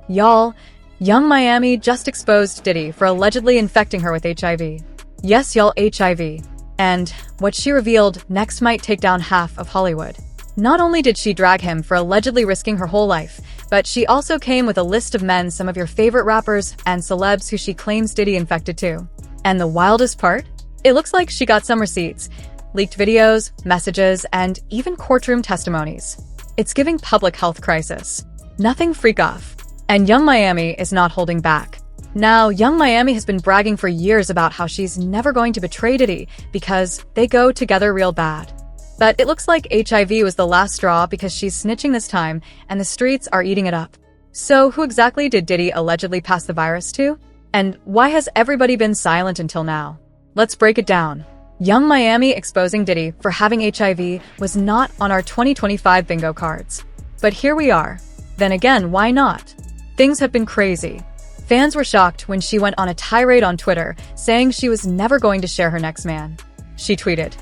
Y'all, Young Miami just exposed Diddy for allegedly infecting her with HIV. Yes, y'all, HIV. And what she revealed next might take down half of Hollywood. Not only did she drag him for allegedly risking her whole life, but she also came with a list of men, some of your favorite rappers and celebs who she claims Diddy infected too. And the wildest part? It looks like she got some receipts, leaked videos, messages, and even courtroom testimonies. It's giving public health crisis. Nothing freak off. And Young Miami is not holding back. Now, Young Miami has been bragging for years about how she's never going to betray Diddy because they go together real bad. But it looks like HIV was the last straw because she's snitching this time and the streets are eating it up. So who exactly did Diddy allegedly pass the virus to? And why has everybody been silent until now? Let's break it down. Young Miami exposing Diddy for having HIV was not on our 2025 bingo cards. But here we are. Then again, why not? Things have been crazy. Fans were shocked when she went on a tirade on Twitter saying she was never going to share her next man. She tweeted,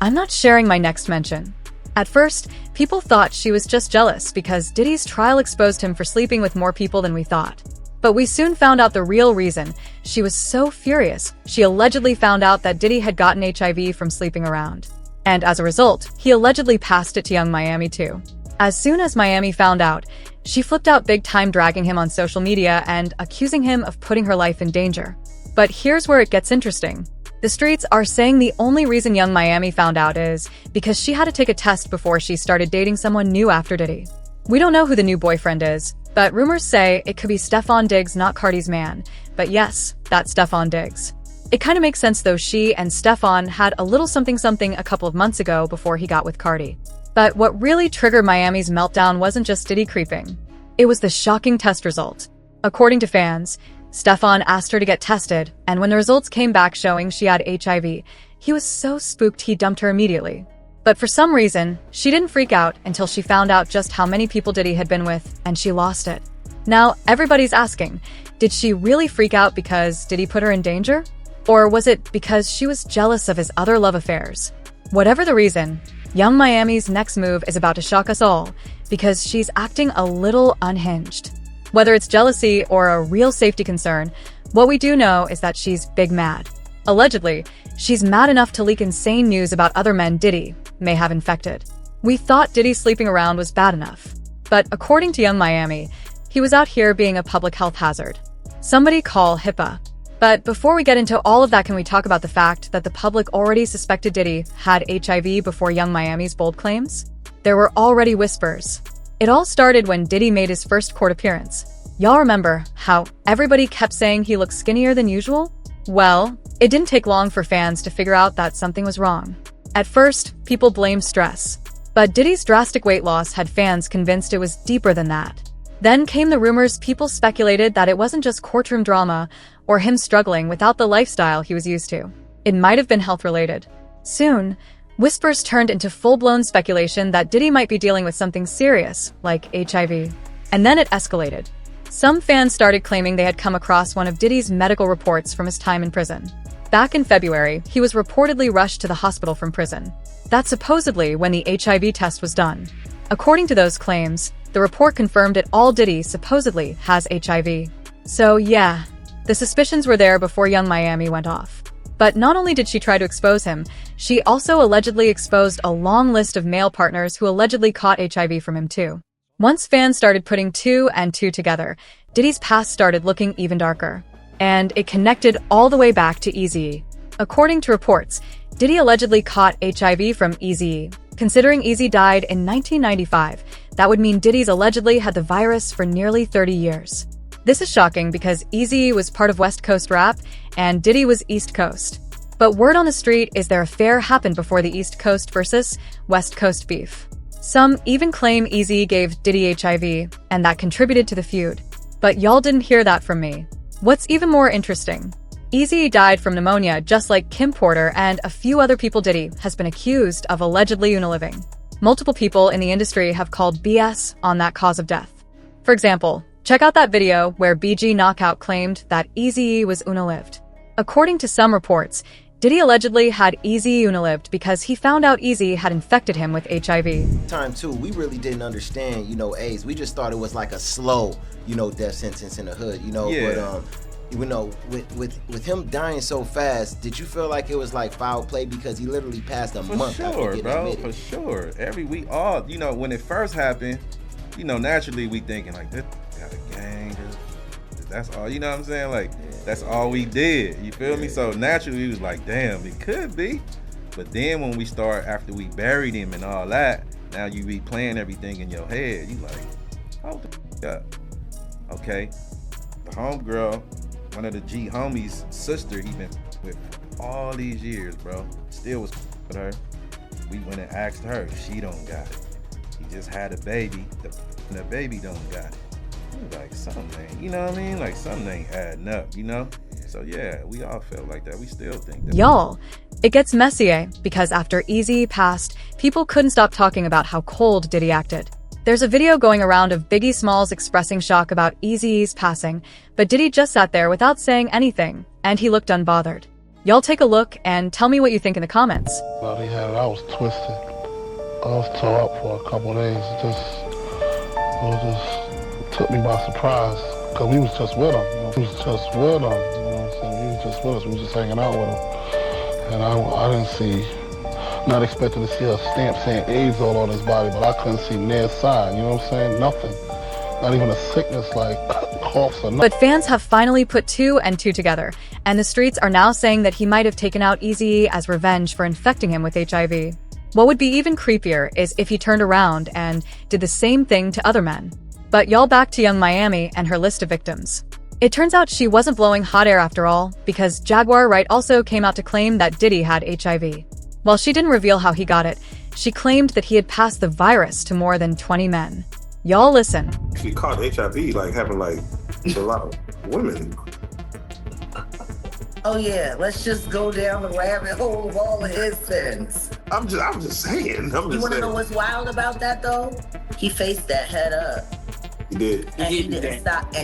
"I'm not sharing my next mention." At first, people thought she was just jealous because Diddy's trial exposed him for sleeping with more people than we thought. But we soon found out the real reason. She was so furious, she allegedly found out that Diddy had gotten HIV from sleeping around. And as a result, he allegedly passed it to Young Miami too. As soon as Miami found out, she flipped out big time, dragging him on social media and accusing him of putting her life in danger. But here's where it gets interesting. The streets are saying the only reason Young Miami found out is because she had to take a test before she started dating someone new after Diddy. We don't know who the new boyfriend is, but rumors say it could be Stefon Diggs, not Cardi's man. But yes, that's Stefon Diggs. It kind of makes sense though, she and Stefon had a little something a couple of months ago before he got with Cardi. But what really triggered Miami's meltdown wasn't just Diddy creeping. It was the shocking test result. According to fans, Stefon asked her to get tested, and when the results came back showing she had HIV, he was so spooked he dumped her immediately. But for some reason, she didn't freak out until she found out just how many people Diddy had been with, and she lost it. Now, everybody's asking, did she really freak out because Diddy put her in danger? Or was it because she was jealous of his other love affairs? Whatever the reason, Young Miami's next move is about to shock us all because she's acting a little unhinged. Whether it's jealousy or a real safety concern, what we do know is that she's big mad. Allegedly, she's mad enough to leak insane news about other men Diddy may have infected. We thought Diddy sleeping around was bad enough. But according to Young Miami, he was out here being a public health hazard. Somebody call HIPAA. But before we get into all of that, can we talk about the fact that the public already suspected Diddy had HIV before Young Miami's bold claims? There were already whispers. It all started when Diddy made his first court appearance. Y'all remember how everybody kept saying he looked skinnier than usual? Well, it didn't take long for fans to figure out that something was wrong. At first, people blamed stress. But Diddy's drastic weight loss had fans convinced it was deeper than that. Then came the rumors. People speculated that it wasn't just courtroom drama or him struggling without the lifestyle he was used to. It might have been health-related. Soon, whispers turned into full-blown speculation that Diddy might be dealing with something serious, like HIV. And then it escalated. Some fans started claiming they had come across one of Diddy's medical reports from his time in prison. Back in February, he was reportedly rushed to the hospital from prison. That's supposedly when the HIV test was done. According to those claims, the report confirmed it all. Diddy supposedly has HIV. So yeah, the suspicions were there before Young Miami went off. But not only did she try to expose him, she also allegedly exposed a long list of male partners who allegedly caught HIV from him too. Once fans started putting two and two together, Diddy's past started looking even darker. And it connected all the way back to Eazy-E. According to reports, Diddy allegedly caught HIV from Eazy-E. Considering Eazy died in 1995, that would mean Diddy's allegedly had the virus for nearly 30 years. This is shocking because Eazy-E was part of West Coast rap and Diddy was East Coast. But word on the street is their affair happened before the East Coast versus West Coast beef. Some even claim Eazy gave Diddy HIV and that contributed to the feud. But y'all didn't hear that from me. What's even more interesting, Eazy died from pneumonia just like Kim Porter and a few other people Diddy has been accused of allegedly unaliving. Multiple people in the industry have called BS on that cause of death. For example, check out that video where BG Knockout claimed that Eazy-E was unalived. According to some reports, Diddy allegedly had Eazy unalived because he found out Eazy had infected him with HIV. Time too, we really didn't understand, AIDS. We just thought it was like a slow, death sentence in the hood, Yeah. But with him dying so fast, did you feel like it was like foul play because he literally passed a month after Sure, getting bro. admitted? For sure. We all, when it first happened, naturally we thinking like, this got a gang. That's all, you know what I'm saying? Like, that's all we did. You feel me? So naturally we was like, damn, it could be. But then when we start, after we buried him and all that, now you replaying everything in your head. You like, hold the up. Okay. The homegirl, one of the G homies' sister he been with all these years, bro. Still was with her. We went and asked her. She don't got it. He just had a baby. The baby don't got it. Like something ain't, you know what I mean? Like something ain't adding up, So yeah, we all felt like that. We still think that. Y'all, it gets messy, because after Eazy passed, people couldn't stop talking about how cold Diddy acted. There's a video going around of Biggie Smalls expressing shock about Eazy's passing, but Diddy just sat there without saying anything, and he looked unbothered. Y'all take a look and tell me what you think in the comments. Well, I was twisted. I was tore up for a couple of days. It just took me by surprise, because we was just with him. We was just with him, We was just with us. We was just hanging out with him. And I didn't see, not expecting to see a stamp saying AIDS all on his body, but I couldn't see near sign, Nothing. Not even a sickness like coughs or nothing. But fans have finally put two and two together, and the streets are now saying that he might have taken out Eazy as revenge for infecting him with HIV. What would be even creepier is if he turned around and did the same thing to other men. But y'all, back to Young Miami and her list of victims. It turns out she wasn't blowing hot air after all, because Jaguar Wright also came out to claim that Diddy had HIV. While she didn't reveal how he got it, she claimed that he had passed the virus to more than 20 men. Y'all listen. She caught HIV like having like a lot of women. Oh yeah, let's just go down the rabbit hole of all of his sins. I'm just saying. You wanna know what's wild about that though? He faced that head up. He did. And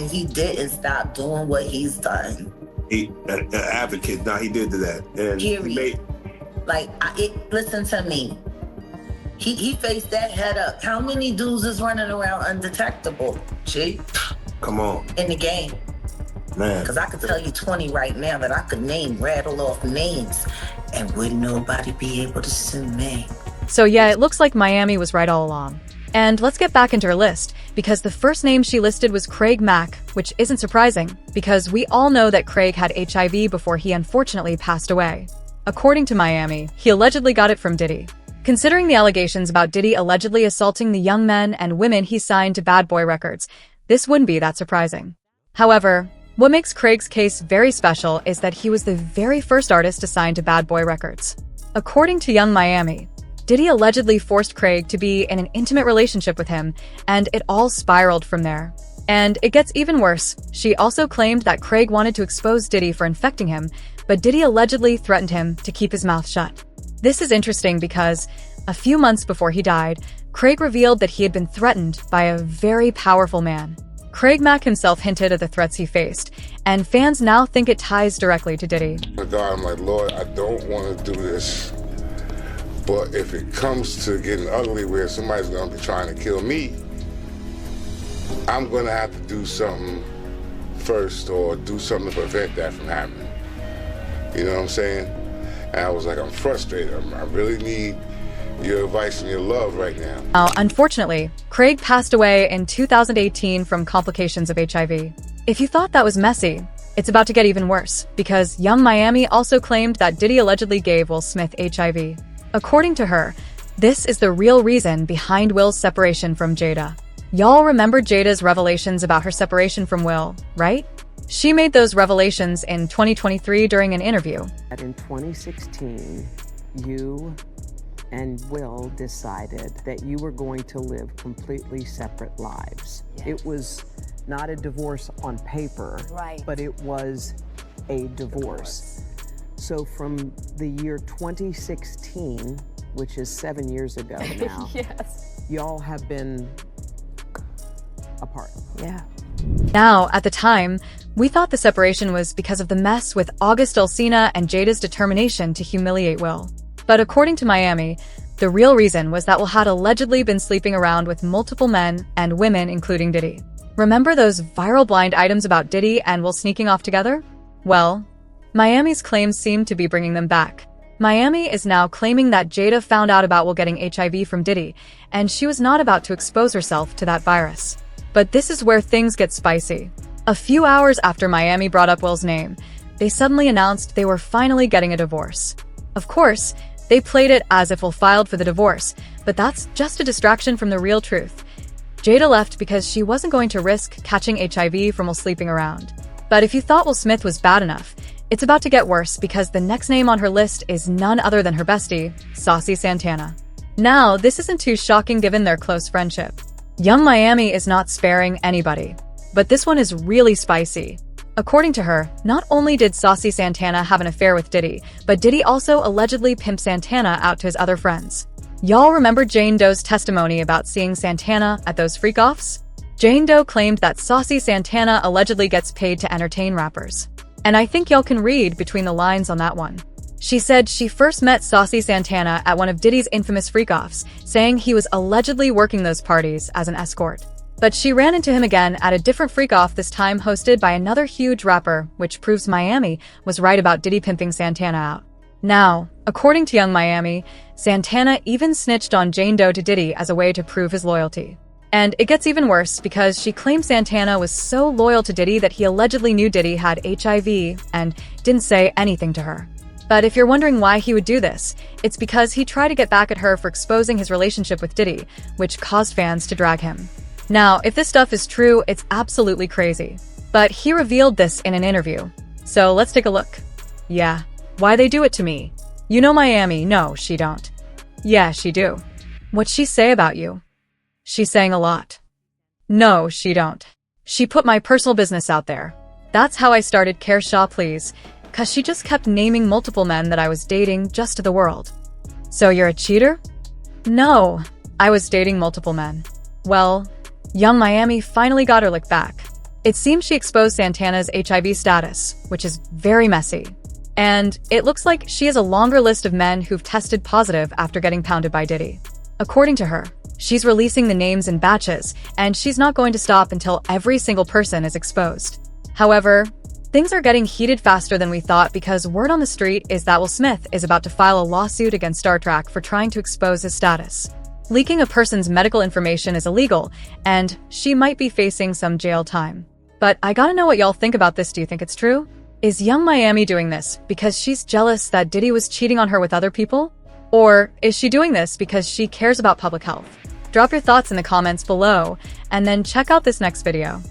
he didn't stop doing what he's done. He an advocate. Now he did that. And period. Listen to me. He faced that head up. How many dudes is running around undetectable? G? Come on. In the game. Man. Because I could tell you 20 right now that I could rattle off names, and would nobody be able to sue me? So yeah, it looks like Miami was right all along. And let's get back into her list, because the first name she listed was Craig Mack, which isn't surprising, because we all know that Craig had HIV before he unfortunately passed away. According to Miami, he allegedly got it from Diddy. Considering the allegations about Diddy allegedly assaulting the young men and women he signed to Bad Boy Records, this wouldn't be that surprising. However, what makes Craig's case very special is that he was the very first artist to sign to Bad Boy Records. According to Young Miami, Diddy allegedly forced Craig to be in an intimate relationship with him, and it all spiraled from there. And it gets even worse. She also claimed that Craig wanted to expose Diddy for infecting him, but Diddy allegedly threatened him to keep his mouth shut. This is interesting because a few months before he died, Craig revealed that he had been threatened by a very powerful man. Craig Mack himself hinted at the threats he faced, and fans now think it ties directly to Diddy. God, I'm like, Lord, I don't want to do this. But if it comes to getting ugly where somebody's going to be trying to kill me, I'm going to have to do something first or do something to prevent that from happening. You know what I'm saying? And I was like, I'm frustrated. I really need your advice and your love right now. Now, unfortunately, Craig passed away in 2018 from complications of HIV. If you thought that was messy, it's about to get even worse, because Young Miami also claimed that Diddy allegedly gave Will Smith HIV. According to her, this is the real reason behind Will's separation from Jada. Y'all remember Jada's revelations about her separation from Will, right? She made those revelations in 2023 during an interview. In 2016, you and Will decided that you were going to live completely separate lives. Yes. It was not a divorce on paper, right, but it was a divorce. So from the year 2016, which is 7 years ago now, yes, y'all have been apart. yeah. Now, at the time, We thought the separation was because of the mess with August Alsina and Jada's determination to humiliate Will. But according to Miami, the real reason was that Will had allegedly been sleeping around with multiple men and women, including Diddy. Remember those viral blind items about Diddy and Will sneaking off together? Well, Miami's claims seem to be bringing them back. Miami is now claiming that Jada found out about Will getting HIV from Diddy, and she was not about to expose herself to that virus. But this is where things get spicy. A few hours after Miami brought up Will's name, they suddenly announced they were finally getting a divorce. Of course, they played it as if Will filed for the divorce, but that's just a distraction from the real truth. Jada left because she wasn't going to risk catching HIV from Will sleeping around. But if you thought Will Smith was bad enough, it's about to get worse because the next name on her list is none other than her bestie, Saucy Santana. Now, this isn't too shocking given their close friendship. Young Miami is not sparing anybody. But this one is really spicy. According to her, not only did Saucy Santana have an affair with Diddy, but Diddy also allegedly pimped Santana out to his other friends. Y'all remember Jane Doe's testimony about seeing Santana at those freak-offs? Jane Doe claimed that Saucy Santana allegedly gets paid to entertain rappers. And I think y'all can read between the lines on that one. She said she first met Saucy Santana at one of Diddy's infamous freak-offs, saying he was allegedly working those parties as an escort. But she ran into him again at a different freak-off, this time hosted by another huge rapper, which proves Miami was right about Diddy pimping Santana out. Now, according to Young Miami, Santana even snitched on Jane Doe to Diddy as a way to prove his loyalty. And it gets even worse because she claims Santana was so loyal to Diddy that he allegedly knew Diddy had HIV and didn't say anything to her. But if you're wondering why he would do this, it's because he tried to get back at her for exposing his relationship with Diddy, which caused fans to drag him. Now, if this stuff is true, it's absolutely crazy. But he revealed this in an interview. So let's take a look. Yeah. Why they do it to me? You know Miami. No, she don't. Yeah, she do. What'd she say about you? She's saying a lot. No, she don't. She put my personal business out there. That's how I started Kershaw Please, cause she just kept naming multiple men that I was dating just to the world. So you're a cheater? No, I was dating multiple men. Well, Young Miami finally got her lick back. It seems she exposed Santana's HIV status, which is very messy. And it looks like she has a longer list of men who've tested positive after getting pounded by Diddy. According to her, she's releasing the names in batches, and she's not going to stop until every single person is exposed. However, things are getting heated faster than we thought because word on the street is that Will Smith is about to file a lawsuit against Star Trek for trying to expose his status. Leaking a person's medical information is illegal, and she might be facing some jail time. But I gotta know what y'all think about this. Do you think it's true? Is Young Miami doing this because she's jealous that Diddy was cheating on her with other people? Or is she doing this because she cares about public health? Drop your thoughts in the comments below, and then check out this next video.